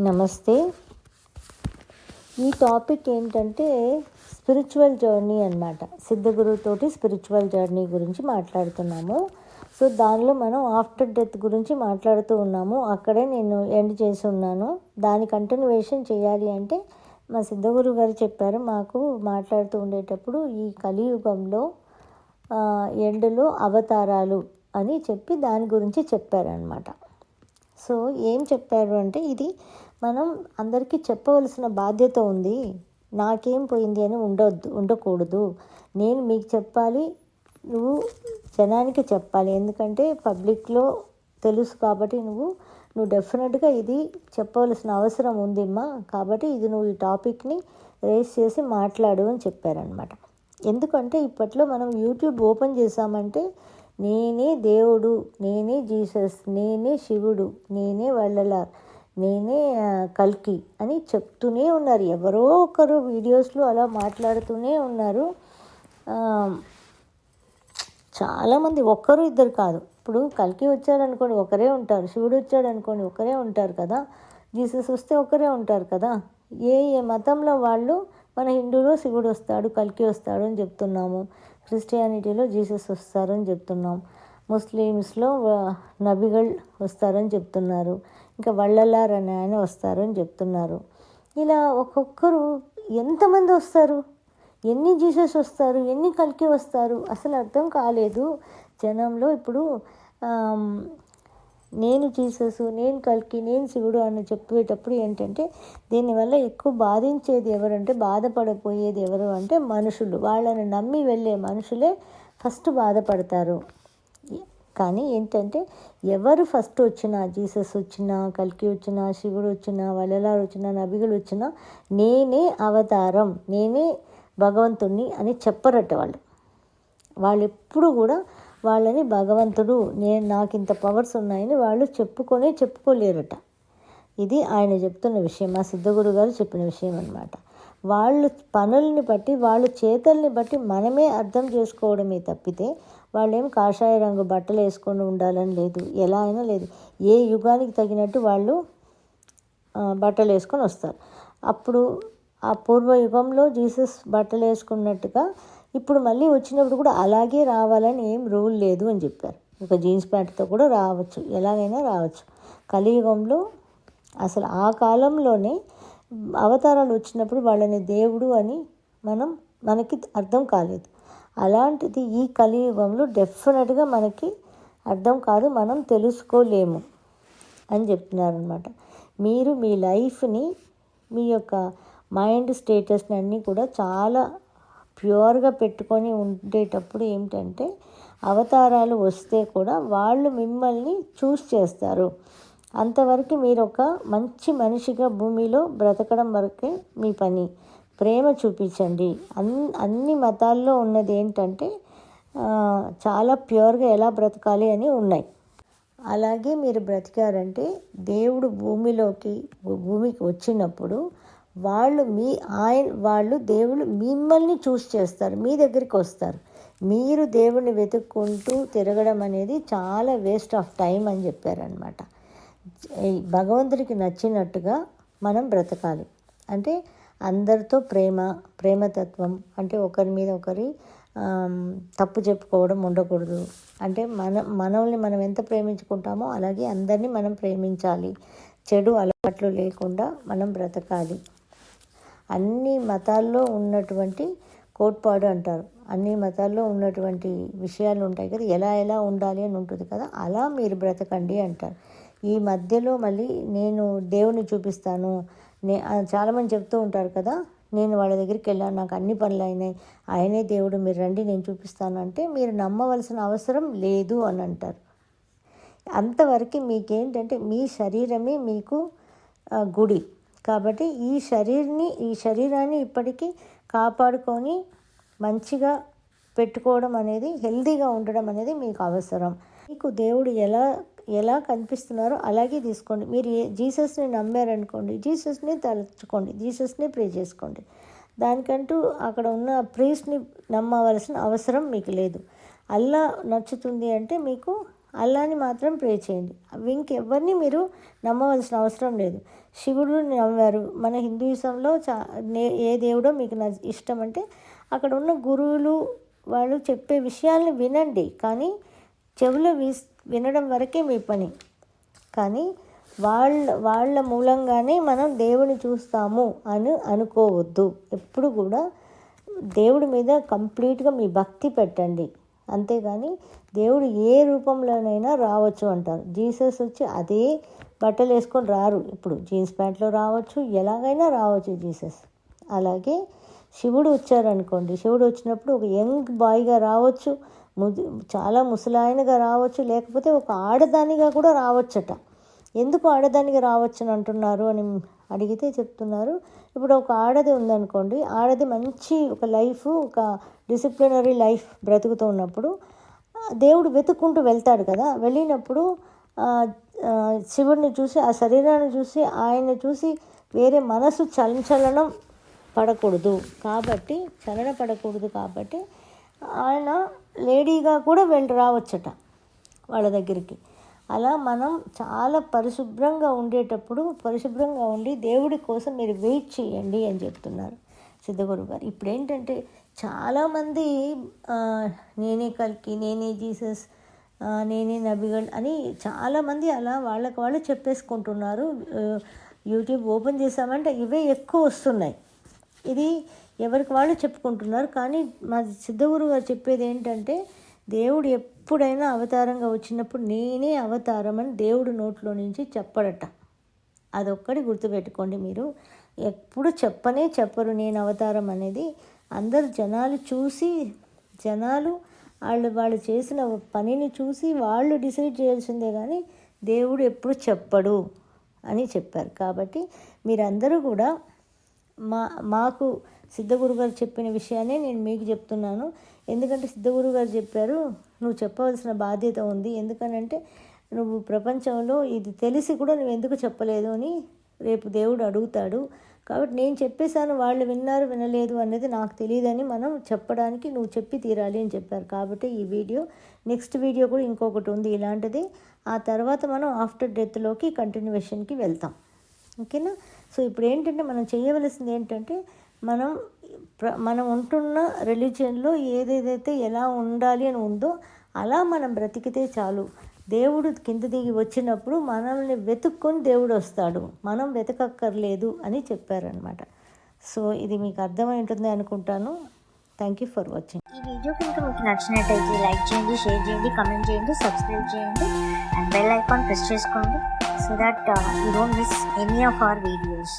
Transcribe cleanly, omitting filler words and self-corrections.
నమస్తే. ఈ టాపిక్ ఏంటంటే స్పిరిచువల్ జర్నీ అన్నమాట. సిద్ధగురువుతోటి స్పిరిచువల్ జర్నీ గురించి మాట్లాడుతున్నాము. సో దానిలో మనం ఆఫ్టర్ డెత్ గురించి మాట్లాడుతూ ఉన్నాము. అక్కడే నేను ఎండ్ చేసి ఉన్నాను. దాని కంటిన్యూవేషన్ చేయాలి అంటే మా సిద్ధగురువు గారు చెప్పారు మాకు మాట్లాడుతూ ఉండేటప్పుడు, ఈ కలియుగంలో ఎండులో అవతారాలు అని చెప్పి దాని గురించి చెప్పారనమాట. సో ఏం చెప్పారు అంటే, ఇది మనం అందరికీ చెప్పవలసిన బాధ్యత ఉంది. నాకేం పోయింది అని ఉండకూడదు. నేను మీకు చెప్పాలి, నువ్వు జనానికి చెప్పాలి. ఎందుకంటే పబ్లిక్లో తెలుసు కాబట్టి నువ్వు డెఫినెట్గా ఇది చెప్పవలసిన అవసరం ఉందిమ్మా. కాబట్టి ఇది నువ్వు ఈ టాపిక్ని రేస్ చేసి మాట్లాడు అని చెప్పారనమాట. ఎందుకంటే ఇప్పట్లో మనం యూట్యూబ్ ఓపెన్ చేసామంటే నేనే దేవుడు, నేనే జీసస్, నేనే శివుడు, నేనే వల్లలార్, నేనే కల్కి అని చెప్తూనే ఉన్నారు. ఎవరో ఒకరు వీడియోస్లో అలా మాట్లాడుతూనే ఉన్నారు. చాలామంది, ఒక్కరు ఇద్దరు కాదు. ఇప్పుడు కల్కి వచ్చాడనుకోండి ఒకరే ఉంటారు, శివుడు వచ్చాడనుకోండి ఒకరే ఉంటారు కదా, జీసస్ వస్తే ఒకరే ఉంటారు కదా. ఏ మతంలో వాళ్ళు, మన హిందూలో శివుడు వస్తాడు, కల్కి వస్తాడు అని చెప్తున్నాము. క్రిస్టియానిటీలో జీసస్ వస్తారు అని చెప్తున్నాం. ముస్లిమ్స్లో నబిగల్ వస్తారని చెప్తున్నారు. ఇంకా వల్లలార్ అనే ఆయన వస్తారని చెప్తున్నారు. ఇలా ఒక్కొక్కరు ఎంతమంది వస్తారు, ఎన్ని జీసస్ వస్తారు, ఎన్ని కల్కి వస్తారు, అసలు అర్థం కాలేదు జనంలో. ఇప్పుడు నేను జీసస్, నేను కల్కి, నేను శివుడు అని చెప్పేటప్పుడు ఏంటంటే, దీనివల్ల ఎక్కువ బాధించేది ఎవరంటే, బాధపడిపోయేది ఎవరు అంటే మనుషులు. వాళ్ళని నమ్మి వెళ్ళే మనుషులే ఫస్ట్ బాధపడతారు. కానీ ఏంటంటే, ఎవరు ఫస్ట్ వచ్చినా, జీసస్ వచ్చినా, కల్కి వచ్చినా, శివుడు వచ్చినా, వల్లలార్ వచ్చినా, నబిగులు వచ్చినా, నేనే అవతారం, నేనే భగవంతుణ్ణి అని చెప్పరట వాళ్ళు ఎప్పుడు కూడా వాళ్ళని భగవంతుడు, నాకు ఇంత పవర్స్ ఉన్నాయని వాళ్ళు చెప్పుకోలేరట. ఇది ఆయన చెప్తున్న విషయం, మా సిద్ధగురు గారు చెప్పిన విషయం అన్నమాట. వాళ్ళు పనుల్ని బట్టి, వాళ్ళ చేతల్ని బట్టి మనమే అర్థం చేసుకోవడమే తప్పితే, వాళ్ళేం కాషాయ రంగు బట్టలు వేసుకొని ఉండాలని లేదు, ఎలా అయినా లేదు. ఏ యుగానికి తగినట్టు వాళ్ళు బట్టలు వేసుకొని వస్తారు. అప్పుడు ఆ పూర్వయుగంలో జీసస్ బట్టలు వేసుకున్నట్టుగా ఇప్పుడు మళ్ళీ వచ్చినప్పుడు కూడా అలాగే రావాలని ఏం రూల్ లేదు అని చెప్పారు. ఒక జీన్స్ ప్యాంట్తో కూడా రావచ్చు, ఎలాగైనా రావచ్చు. కలియుగంలో అసలు ఆ కాలంలోనే అవతారాలు వచ్చినప్పుడు వాళ్ళని దేవుడు అని మనకి అర్థం కాలేదు. అలాంటిది ఈ కలియుగంలో డెఫినెట్గా మనకి అర్థం కాదు, మనం తెలుసుకోలేము అని చెప్తున్నారనమాట. మీరు మీ లైఫ్ని, మీ యొక్క మైండ్ స్టేటస్ని అన్నీ కూడా చాలా ప్యూర్గా పెట్టుకొని ఉండేటప్పుడు ఏంటంటే, అవతారాలు వస్తే కూడా వాళ్ళు మిమ్మల్ని చూస్ చేస్తారు. అంతవరకు మీరు ఒక మంచి మనిషిగా భూమిలో బ్రతకడం వరకే మీ పని. ప్రేమ చూపించండి. అన్ని మతాల్లో ఉన్నది ఏంటంటే, చాలా ప్యూర్గా ఎలా బ్రతకాలి అని ఉన్నాయి. అలాగే మీరు బ్రతికారంటే దేవుడు భూమికి వచ్చినప్పుడు వాళ్ళు దేవుడు మిమ్మల్ని చూస్ చేస్తారు, మీ దగ్గరికి వస్తారు. మీరు దేవుడిని వెతుక్కుంటూ తిరగడం అనేది చాలా వేస్ట్ ఆఫ్ టైం అని చెప్పారనమాట. భగవంతుడికి నచ్చినట్టుగా మనం బ్రతకాలి. అంటే అందరితో ప్రేమతత్వం, అంటే ఒకరి మీద ఒకరి తప్పు చెప్పుకోవడం ఉండకూడదు. అంటే మనల్ని మనం ఎంత ప్రేమించుకుంటామో అలాగే అందరినీ మనం ప్రేమించాలి. చెడు అలవాట్లు లేకుండా మనం బ్రతకాలి. అన్ని మతాల్లో ఉన్నటువంటి కోట్పాడు అంటారు, అన్ని మతాల్లో ఉన్నటువంటి విషయాలు ఉంటాయి కదా, ఎలా ఉండాలి అని ఉంటుంది కదా, అలా మీరు బ్రతకండి అంటారు. ఈ మధ్యలో మళ్ళీ నేను దేవుని చూపిస్తాను, చాలామంది చెప్తూ ఉంటారు కదా, నేను వాళ్ళ దగ్గరికి వెళ్ళాను, నాకు అన్ని పనులు అయినాయి, ఆయనే దేవుడు, మీరు రండి నేను చూపిస్తాను అంటే మీరు నమ్మవలసిన అవసరం లేదు అని అంటారు. అంతవరకు మీకేంటంటే, మీ శరీరమే మీకు గుడి. కాబట్టి ఈ శరీరాన్ని ఇప్పటికీ కాపాడుకొని మంచిగా పెట్టుకోవడం అనేది, హెల్తీగా ఉండడం అనేది మీకు అవసరం. మీకు దేవుడు ఎలా కనిపిస్తున్నారో అలాగే తీసుకోండి. మీరు జీసస్ని నమ్మారనుకోండి, జీసస్ని తలుచుకోండి, జీసస్ని ప్రే చేసుకోండి. దానికంటూ అక్కడ ఉన్న ప్రీస్ట్ని నమ్మవలసిన అవసరం మీకు లేదు. అల్లా నచ్చుతుంది అంటే మీకు అల్లాని మాత్రం ప్రే చేయండి. ఇంకెవరిని మీరు నమ్మవలసిన అవసరం లేదు. శివుడు నమ్మారు. మన హిందూయిజంలో ఏ దేవుడో మీకు ఇష్టం అంటే అక్కడ ఉన్న గురువులు వాళ్ళు చెప్పే విషయాల్ని వినండి, కానీ చెవులో వినడం వరకే మీ పని. కానీ వాళ్ళ మూలంగానే మనం దేవుని చూస్తాము అని అనుకోవద్దు. ఎప్పుడు కూడా దేవుడి మీద కంప్లీట్గా మీ భక్తి పెట్టండి, అంతేగాని దేవుడు ఏ రూపంలోనైనా రావచ్చు అంటారు. జీసస్ వచ్చి అదే బట్టలు వేసుకొని రారు, ఇప్పుడు జీన్స్ ప్యాంట్లో రావచ్చు, ఎలాగైనా రావచ్చు జీసస్. అలాగే శివుడు వచ్చారనుకోండి, శివుడు వచ్చినప్పుడు ఒక యంగ్ బాయ్గా రావచ్చు, చాలా ముసలాయనగా రావచ్చు, లేకపోతే ఒక ఆడదానిగా కూడా రావచ్చట. ఎందుకు ఆడదానిగా రావచ్చు అని అంటున్నారు అని అడిగితే చెప్తున్నారు, ఇప్పుడు ఒక ఆడది ఉందనుకోండి, ఆడది మంచి ఒక లైఫ్, ఒక డిసిప్లినరీ లైఫ్ బ్రతుకుతూ ఉన్నప్పుడు దేవుడు వెతుక్కుంటూ వెళ్తాడు కదా, వెళ్ళినప్పుడు శివుడిని చూసి, ఆ శరీరాన్ని చూసి, ఆయన్ని చూసి వేరే మనసు చలనం పడకూడదు కాబట్టి, కాబట్టి ఆయన లేడీగా కూడా రావచ్చట వాళ్ళ దగ్గరికి. అలా మనం చాలా పరిశుభ్రంగా పరిశుభ్రంగా ఉండి దేవుడి కోసం మీరు వెయిట్ చేయండి అని చెప్తున్నారు సిద్ధగురు గారు. ఇప్పుడు ఏంటంటే చాలామంది నేనే కల్కి, నేనే జీసస్, నేనే నబిగల్ అని చాలామంది అలా వాళ్ళకి వాళ్ళు చెప్పేసుకుంటున్నారు. యూట్యూబ్ ఓపెన్ చేసామంటే ఇవే ఎక్కువ వస్తున్నాయి. ఇది ఎవరికి వాళ్ళు చెప్పుకుంటున్నారు. కానీ మా సిద్ధగురు గారు చెప్పేది ఏంటంటే దేవుడు ఎప్పుడైనా అవతారంగా వచ్చినప్పుడు నేనే అవతారం అని దేవుడు నోట్లో నుంచి చెప్పడట. అదొక్కటి గుర్తుపెట్టుకోండి. మీరు ఎప్పుడు చెప్పరు నేను అవతారం అనేది. అందరు జనాలు చూసి, వాళ్ళు చేసిన పనిని చూసి వాళ్ళు డిసైడ్ చేయాల్సిందే, కానీ దేవుడు ఎప్పుడు చెప్పడు అని చెప్పారు. కాబట్టి మీరందరూ కూడా మాకు సిద్ధగురు గారు చెప్పిన విషయాన్ని నేను మీకు చెప్తున్నాను. ఎందుకంటే సిద్ధగురు గారు చెప్పారు, నువ్వు చెప్పవలసిన బాధ్యత ఉంది. ఎందుకనంటే నువ్వు ప్రపంచంలో ఇది తెలిసి కూడా నువ్వు ఎందుకు చెప్పలేదు అని రేపు దేవుడు అడుగుతాడు. కాబట్టి నేను చెప్పేశాను, వాళ్ళు విన్నారు వినలేదు అనేది నాకు తెలియదని మనం చెప్పడానికి నువ్వు చెప్పి తీరాలి అని చెప్పారు. కాబట్టి ఈ వీడియో, నెక్స్ట్ వీడియో కూడా ఇంకొకటి ఉంది ఇలాంటిది. ఆ తర్వాత మనం ఆఫ్టర్ డెత్లోకి కంటిన్యూషన్కి వెళ్తాం. ఓకేనా? సో ఇప్పుడు ఏంటంటే మనం చేయవలసింది ఏంటంటే మనం ఉంటున్న రిలీజియన్లో ఏదేదైతే ఎలా ఉండాలి అని ఉందో అలా మనం బ్రతికితే చాలు. దేవుడు కింద దిగి వచ్చినప్పుడు మనల్ని వెతుక్కొని దేవుడు వస్తాడు, మనం వెతకక్కర్లేదు అని చెప్పారనమాట. సో ఇది మీకు అర్థమై ఉంటుంది అనుకుంటాను. Thank you for watching. ఈ వీడియో కనుక మీకు నచ్చినట్టయితే లైక్ చేయండి, షేర్ చేయండి, కమెంట్ చేయండి, సబ్స్క్రైబ్ చేయండి అండ్ బెల్ ఐకాన్ ప్రెస్ చేసుకోండి, so that you don't miss any of our videos.